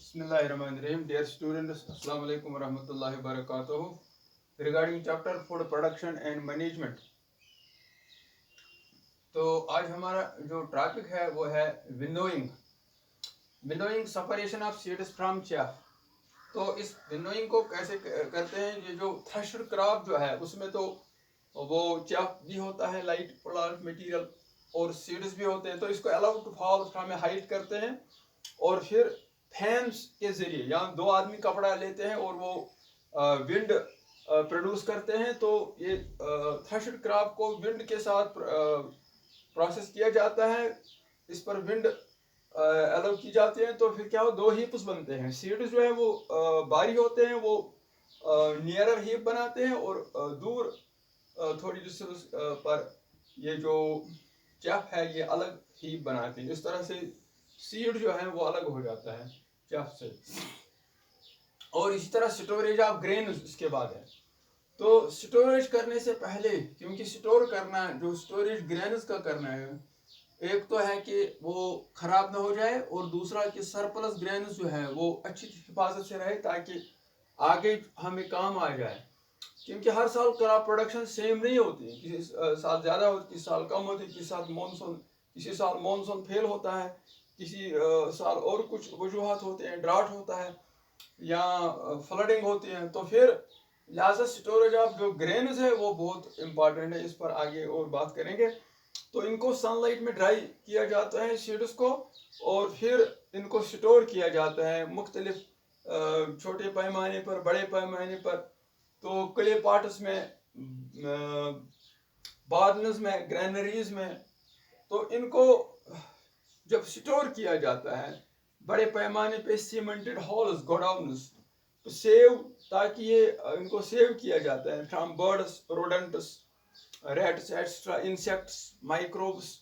Bismillahirrahmanirrahim. Dear students, Assalamu alaikum warahmatullahi wabarakatuh. Regarding chapter food production and management, तो आज हमारा जो topic है वो है windowing separation of seeds from chaff. तो इस विंडोइंग को कैसे करते हैं? ये जो थ्रेशर क्रॉप जो है उसमें तो वो chaff भी होता है, लाइट प्लांट मटेरियल, और सीड्स भी होते हैं. तो इसको allow to fall from height करते हैं और फिर फैंस के जरिए, यहाँ दो आदमी कपड़ा लेते हैं और वो विंड प्रोड्यूस करते हैं. तो ये थ्रेशर क्रॉप को विंड के साथ प्रोसेस किया जाता है, इस पर विंड अलाउ की जाती है. तो फिर क्या हो, दो हीप्स बनते हैं. सीड्स जो है वो बारी होते हैं, वो नियरर हीप बनाते हैं और दूर थोड़ी डिस्टेंस पर ये जो चैफ है ये अलग हीप बनाते हैं. इस तरह से सीड जो है वो अलग हो जाता है चैफ से. और इसी तरह स्टोरेज ऑफ ग्रेन इसके बाद है. तो स्टोरेज करने से पहले, क्योंकि स्टोर करना, जो स्टोरेज ग्रेन्स का करना है, एक तो है कि वो खराब ना हो जाए और दूसरा कि सरप्लस ग्रेन्स जो है वो अच्छी हिफाजत से रहे ताकि आगे हमें काम आ जाए. क्योंकि हर साल क्रॉप प्रोडक्शन सेम नहीं होती, किसी साल ज़्यादा होती, किसी साल कम होती, किसी साल मानसून फेल होता है, किसी साल और कुछ वजूहात होते हैं, ड्राउट होता है या फ्लडिंग होती है. तो फिर लिहाजा स्टोरेज ऑफ जो ग्रेन्स है वो बहुत इंपॉर्टेंट है, इस पर आगे और बात करेंगे. तो इनको सनलाइट में ड्राई किया जाता है सीड्स को, और फिर इनको स्टोर किया जाता है मुख्तलिफ छोटे पैमाने पर, बड़े पैमाने पर. तो क्ले पॉट्स में, बार्नस में, ग्रैनरीज में. तो इनको जब स्टोर किया जाता है बड़े पैमाने पे सीमेंटेड हॉल्स, गोडाउन्स, तो सेव, ताकि ये इनको सेव किया जाता है from birds, rodents, rats extra, insects, microbes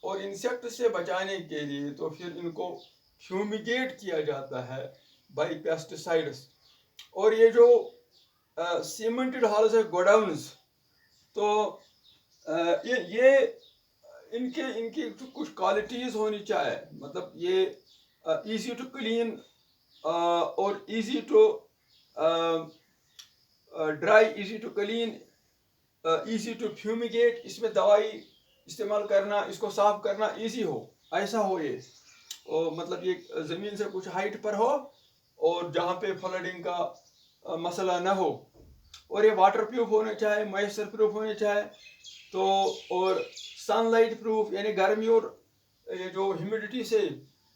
और इंसेक्ट से बचाने के लिए. तो फिर इनको फ्यूमिगेट किया जाता है बाय पेस्टिसाइड्स. और ये जो सीमेंटेड हॉल्स है, गोडाउन्स, तो ये इनके इनकी कुछ क्वालिटीज़ होनी चाहिए. मतलब ये इजी टू क्लीन और easy to dry, easy to clean, easy to fumigate. इसमें दवाई इस्तेमाल करना, इसको साफ करना इजी हो, ऐसा हो ये. और मतलब ये ज़मीन से कुछ हाइट पर हो और जहाँ पे फ्लडिंग का मसला ना हो. और ये वाटर प्रूफ होना चाहिए, मॉइस्चर प्रूफ होने चाहिए. तो और सनलाइट प्रूफ, यानी गर्मी और ये जो ह्यूमिडिटी से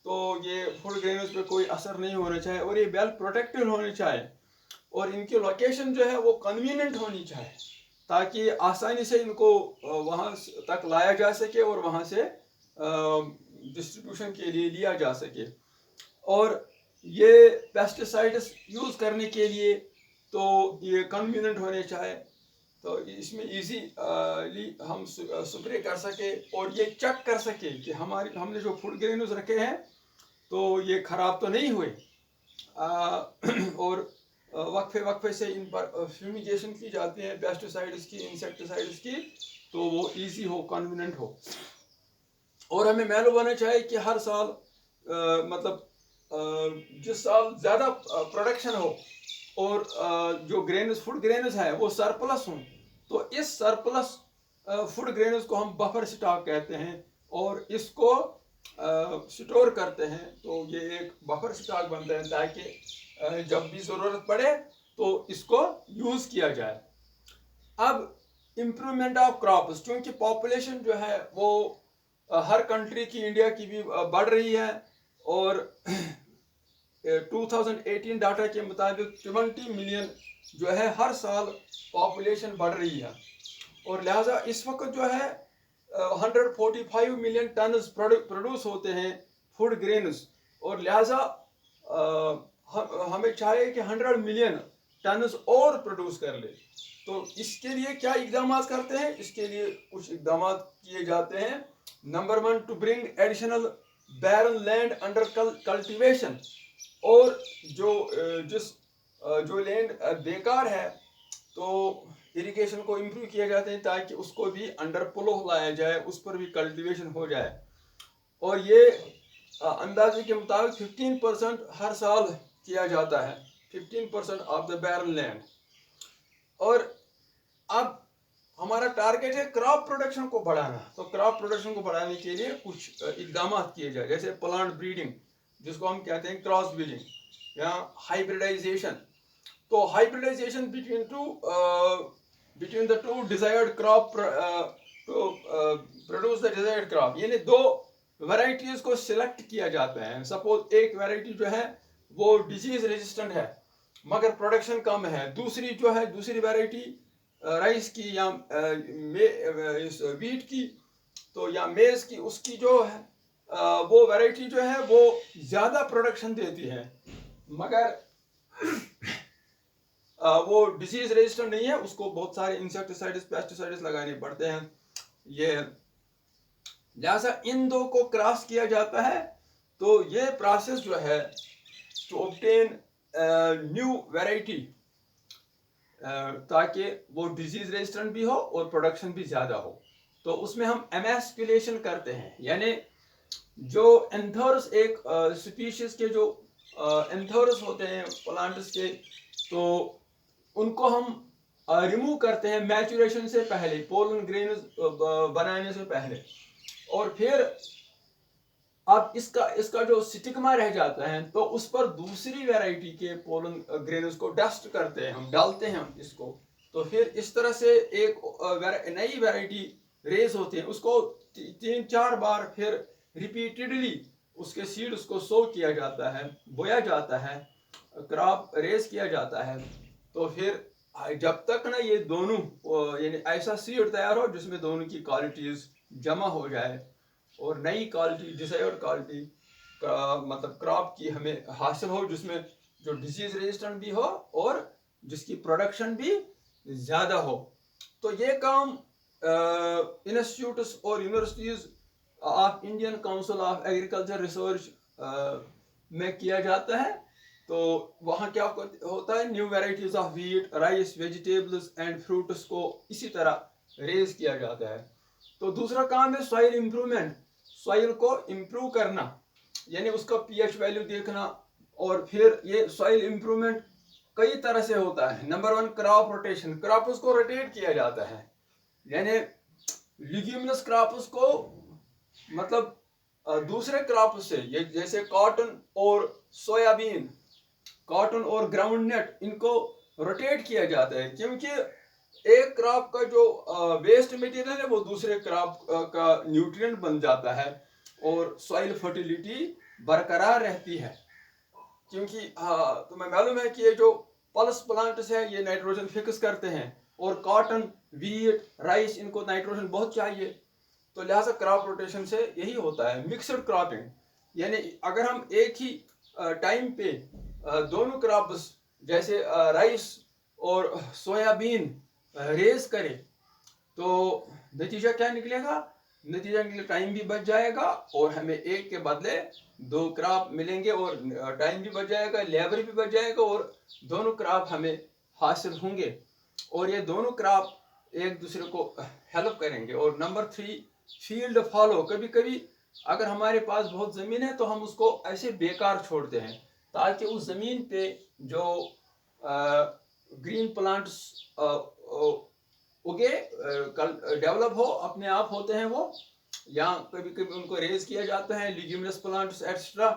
तो ये फूड ग्रेन्स पे कोई असर नहीं होना चाहिए. और ये वेल प्रोटेक्टेड होने चाहिए. और इनकी लोकेशन जो है वो कन्वीनियंट होनी चाहिए ताकि आसानी से इनको वहाँ तक लाया जा सके और वहाँ से डिस्ट्रीब्यूशन के लिए लिया जा सके. और ये पेस्टिसाइड्स यूज़ करने के लिए तो ये कन्वीनियंट होने चाहिए, तो इसमें इजीली हम स्प्रे कर सके और ये चेक कर सके कि हमने जो फूड ग्रेन्स रखे हैं तो ये ख़राब तो नहीं हुए. और वक्फे से इन पर फ्यूमिगेशन की जाती है, पेस्टिसाइड्स की, इंसेक्टिसाइड्स की, तो वो इजी हो, कन्वीनियंट हो. और हमें मालूम होना चाहिए कि हर साल मतलब जिस साल ज़्यादा प्रोडक्शन हो और जो ग्रेन्स, फूड ग्रेन्स है वो सरप्लस हों, तो इस सरप्लस फूड ग्रेन्स को हम बफर स्टॉक कहते हैं और इसको स्टोर करते हैं. तो ये एक बफर स्टॉक बनता है ताकि जब भी ज़रूरत पड़े तो इसको यूज़ किया जाए. अब इम्प्रूवमेंट ऑफ क्रॉप्स, क्योंकि पॉपुलेशन जो है वो हर कंट्री की, इंडिया की भी बढ़ रही है. और 2018 डाटा के मुताबिक 20 मिलियन जो है हर साल पॉपुलेशन बढ़ रही है. और लिहाजा इस वक्त जो है 145 मिलियन टन प्रोड्यूस होते हैं फूड ग्रेन्स. और लिहाजा हमें चाहिए कि 100 मिलियन टन और प्रोड्यूस कर ले. तो इसके लिए क्या इकदाम करते हैं? इसके लिए कुछ इकदाम किए जाते हैं. Number 1, to bring additional barren land under cultivation. और जो लैंड बेकार है तो इरिगेशन को इम्प्रूव किया जाता है ताकि उसको भी अंडर प्लो लाया जाए, उस पर भी कल्टीवेशन हो जाए. और ये अंदाजे के मुताबिक 15% हर साल किया जाता है, 15% ऑफ द बैरन लैंड। और अब हमारा टारगेट है क्रॉप प्रोडक्शन को बढ़ाना। तो क्रॉप प्रोडक्शन को बढ़ाने के लिए कुछ इकदाम किए जाए, जैसे प्लांट ब्रीडिंग, जिसको हम कहते हैं क्रॉस ब्रीडिंग या हाइब्रिडाइजेशन। तो hybridization between the two desired crop to produce the desired crop, यानी दो वैरायटीज को सिलेक्ट किया जाता है। सपोज एक वैरायटी जो है वो डिजीज रेजिस्टेंट है मगर प्रोडक्शन कम है, दूसरी वैरायटी राइस की या वीट की तो या मेज की, उसकी जो है वो वैरायटी जो है वो ज़्यादा प्रोडक्शन देती है मगर वो डिजीज रेजिस्टेंट नहीं है, उसको बहुत सारे इंसेक्टिसाइड्स पेस्टिसाइड्स लगाने पड़ते हैं। ये लिहाजा इन दो को क्रॉस किया जाता है। तो ये प्रोसेस जो है टू ऑब्टेन न्यू वैरायटी, ताकि वो डिजीज रेजिस्टेंट भी हो और प्रोडक्शन भी ज़्यादा हो। तो उसमें हम एमएस्कुलेशन करते हैं, यानी जो एंथर्स एक स्पीशीज के जो एंथर्स होते हैं प्लांट्स के, तो उनको हम रिमूव करते हैं मैचुरेशन से पहले, पोलन ग्रेन्स बनाने से पहले। और फिर अब इसका जो स्टिग्मा रह जाता है तो उस पर दूसरी वैरायटी के पोलन ग्रेन्स को डस्ट करते हैं, हम डालते हैं हम इसको। तो फिर इस तरह से एक नई वैरायटी रेज होती है, उसको 3-4 बार फिर रिपीटेडली उसके सीड उसको सो किया जाता है, बोया जाता है, क्रॉप रेज किया जाता है। तो फिर जब तक ना ये दोनों यानी ऐसा सीड तैयार हो जिसमें दोनों की क्वालिटीज जमा हो जाए और नई क्वालिटी डिजायर्ड क्वालिटी मतलब क्रॉप की हमें हासिल हो, जिसमें जो डिजीज रेजिस्टेंट भी हो और जिसकी प्रोडक्शन भी ज़्यादा हो। तो ये काम इंस्टीट्यूट्स और universities of Indian council of agriculture research में किया जाता है। तो वहाँ क्या होता है, new varieties of wheat, rice, vegetables and fruits को इसी तरह रेज किया जाता है। तो दूसरा काम है सॉइल इम्प्रूवमेंट, सॉइल को इम्प्रूव करना, यानी उसका पीएच वैल्यू देखना। और फिर ये सॉइल इम्प्रूवमेंट कई तरह से होता है। नंबर 1 क्रॉप रोटेशन, क्रॉप्स को रोटेट किया जाता है, यानी लिग्यूमिनस क्रॉप्स को मतलब दूसरे क्रॉप से, ये जैसे कॉटन और सोयाबीन, कॉटन और ग्राउंडनट, इनको रोटेट किया जाता है, क्योंकि एक क्रॉप का जो वेस्ट मटेरियल है वो दूसरे क्रॉप का न्यूट्रिएंट बन जाता है और सॉइल फर्टिलिटी बरकरार रहती है। क्योंकि तुम्हें मालूम है कि ये जो पल्स प्लांट्स है ये नाइट्रोजन फिक्स करते हैं और कॉटन, व्हीट, राइस, इनको नाइट्रोजन बहुत चाहिए। तो लिहाजा क्रॉप रोटेशन से यही होता है मिक्सड क्रॉपिंग, यानी अगर हम एक ही टाइम पे दोनों क्रॉप्स जैसे राइस और सोयाबीन रेज करें तो नतीजा क्या निकलेगा, नतीजा निकले टाइम भी बच जाएगा और हमें एक के बदले 2 क्रॉप मिलेंगे और टाइम भी बच जाएगा, लेबर भी बच जाएगा और दोनों क्रॉप हमें हासिल होंगे और ये दोनों क्रॉप एक दूसरे को हेल्प करेंगे। और नंबर 3 फील्ड फॉलो, कभी कभी अगर हमारे पास बहुत ज़मीन है तो हम उसको ऐसे बेकार छोड़ते हैं ताकि उस ज़मीन पे जो ग्रीन प्लांट्स उगे, डेवलप हो, अपने आप होते हैं वो, या कभी कभी उनको रेज किया जाता है लिग्यूमिनस प्लांट्स एक्स्ट्रा।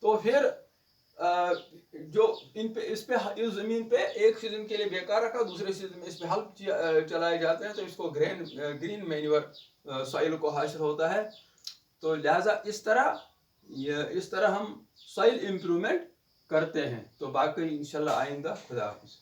तो फिर जो इस ज़मीन पे एक सीजन के लिए बेकार रखा, दूसरे सीजन में इस पे हल्क चलाए जाते हैं तो इसको ग्रीन मैन्योर सॉइल को हासिल होता है। तो लिहाजा इस तरह हम सॉइल इम्प्रूवमेंट करते हैं। तो बाकी इंशाल्लाह आइंदा खुदा हाफिज़।